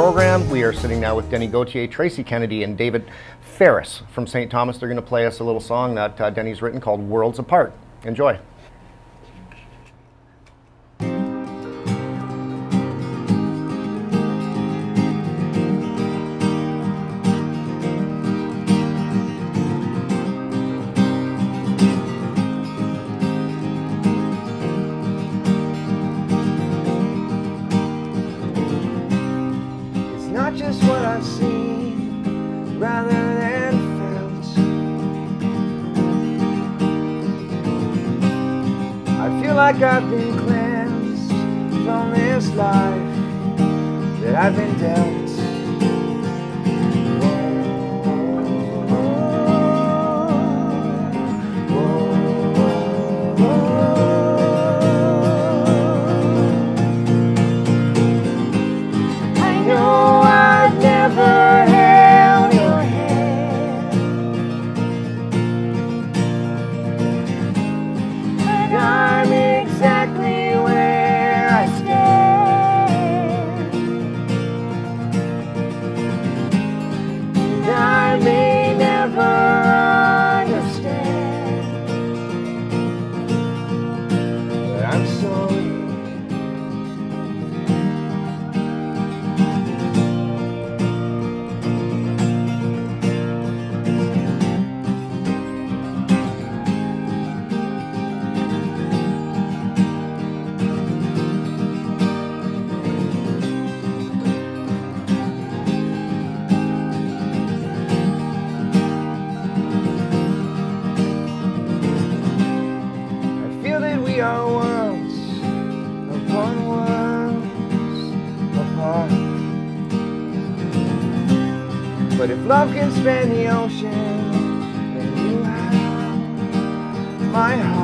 program. We are sitting now with Deni Gauthier, Tracy Kennedy, and David Ferris from St. Thomas. They're going to play us a little song that Deni's written called Worlds Apart. Enjoy. Not just what I've seen, rather than felt. I feel like I've been cleansed from this life that I've been dealt. I'm exactly where I stand, and I may never understand, but I'm sorry. We are worlds upon worlds apart. But if love can span the ocean, then you have my heart.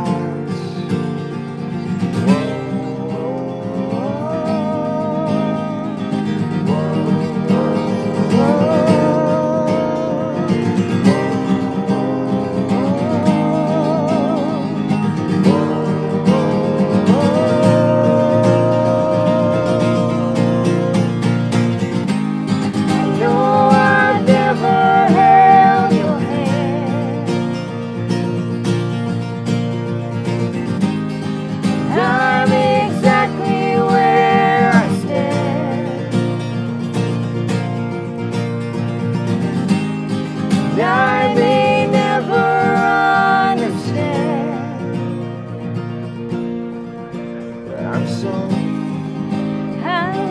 I'm exactly where I stand, and I may never understand, but I'm sorry. I'm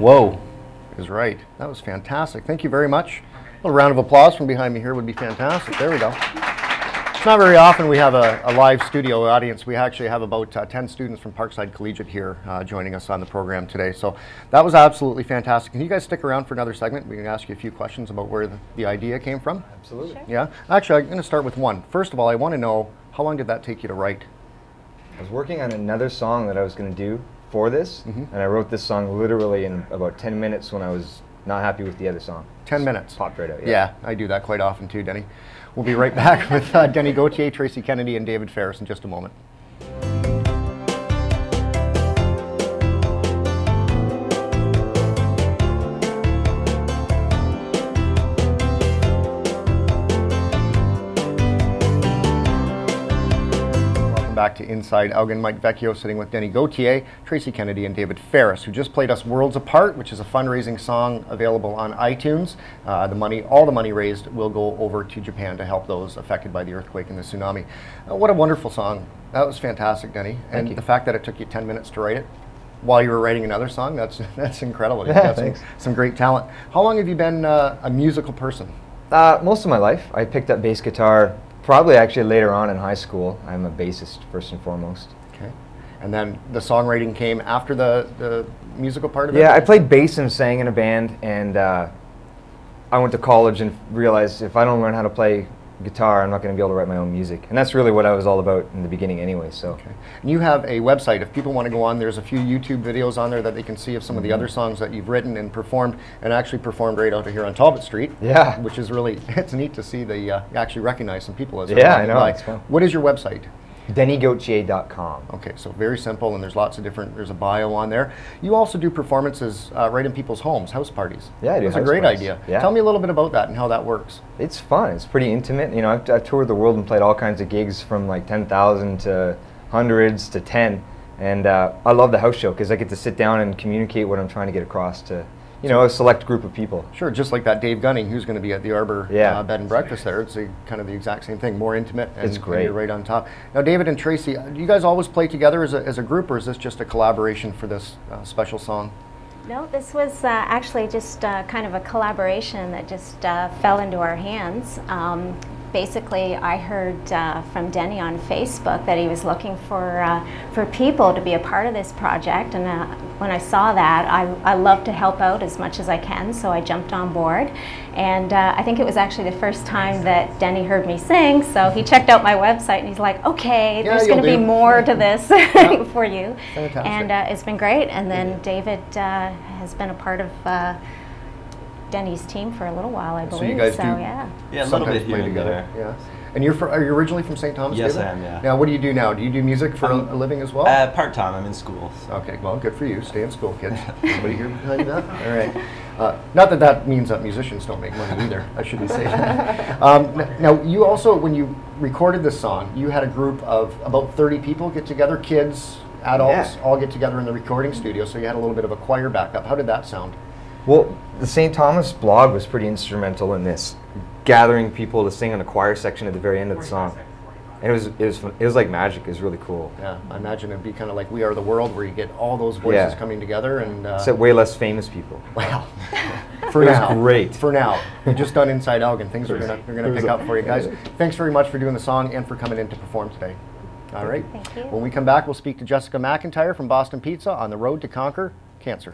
Whoa is right. That was fantastic. Thank you very much. A little round of applause from behind me here would be fantastic. There we go. It's not very often we have a live studio audience. We actually have about 10 students from Parkside Collegiate here joining us on the program today. So that was absolutely fantastic. Can you guys stick around for another segment? We can ask you a few questions about where the idea came from. Absolutely. Sure. Yeah. Actually, I'm going to start with one. First of all, I want to know, how long did that take you to write? I was working on another song that I was going to do for this, and I wrote this song literally in about 10 minutes when I was not happy with the other song. 10 minutes. Popped right out. Yeah, I do that quite often too, Deni. We'll be right back with Deni Gauthier, Tracy Kennedy, and David Ferris in just a moment. Back to Inside Elgin. Mike Vecchio sitting with Deni Gauthier, Tracy Kennedy, and David Ferris, who just played us Worlds Apart, which is a fundraising song available on iTunes. All the money raised will go over to Japan to help those affected by the earthquake and the tsunami. What a wonderful song. That was fantastic, Deni. And the fact that it took you 10 minutes to write it while you were writing another song, that's incredible. You've got some great talent. How long have you been a musical person? Most of my life. I picked up bass guitar probably actually later on in high school. I'm a bassist first and foremost. Okay. And then the songwriting came after the musical part of it? Yeah, I played bass and sang in a band, and I went to college and realized if I don't learn how to play guitar, I'm not going to be able to write my own music. And that's really what I was all about in the beginning anyway. So. Okay. And you have a website. If people want to go on, there's a few YouTube videos on there that they can see of some of the other songs that you've written and performed, and actually performed right out here on Talbot Street. Yeah. Which is really, it's neat to see you actually recognize some people as yeah, I know. It's fun. What is your website? DeniGauthier.com. Okay, so very simple, and there's lots of different, there's a bio on there. You also do performances right in people's homes, house parties. Yeah, I do. That's a great idea. Yeah. Tell me a little bit about that and how that works. It's fun. It's pretty intimate. You know, I've toured the world and played all kinds of gigs from like 10,000 to hundreds to 10. And I love the house show because I get to sit down and communicate what I'm trying to get across to, you know, a select group of people. Sure, just like that Dave Gunning, who's going to be at the Arbor Bed and Breakfast there. It's kind of the exact same thing, more intimate, and it's great. And you're right on top. Now, David and Tracy, do you guys always play together as a group, or is this just a collaboration for this special song? No, this was actually just kind of a collaboration that just fell into our hands. Basically, I heard from Deni on Facebook that he was looking for people to be a part of this project, and when I saw that, I love to help out as much as I can, so I jumped on board. And I think it was actually the first time that Deni heard me sing, so he checked out my website and he's like, okay, there's going to be more to this for you. Fantastic. And it's been great. And then David has been a part of Deni's team for a little while, I believe. So you guys do yeah, a little bit here and there. Yeah. And are you originally from St. Thomas? Yes, David? I am. Yeah. Now, what do you do now? Do you do music for a living as well? Part-time. I'm in school. So. Okay, well, good for you. Stay in school, kids. Anybody here behind that? All right. Not that that means that musicians don't make money either. I shouldn't say that. Now, you also, when you recorded this song, you had a group of about 30 people get together, kids, adults, all get together in the recording studio, so you had a little bit of a choir backup. How did that sound? Well, the St. Thomas blog was pretty instrumental in this, gathering people to sing on a choir section at the very end of the song. And it was like magic. It was really cool. Yeah, I imagine it'd be kind of like We Are the World, where you get all those voices coming together, and except way less famous people. Well, for now, great. For now, you've just done Inside Elgin. Things are gonna pick up for you guys. Thanks very much for doing the song and for coming in to perform today. All right. Thank you. When we come back, we'll speak to Jessica McIntyre from Boston Pizza on the road to conquer cancer.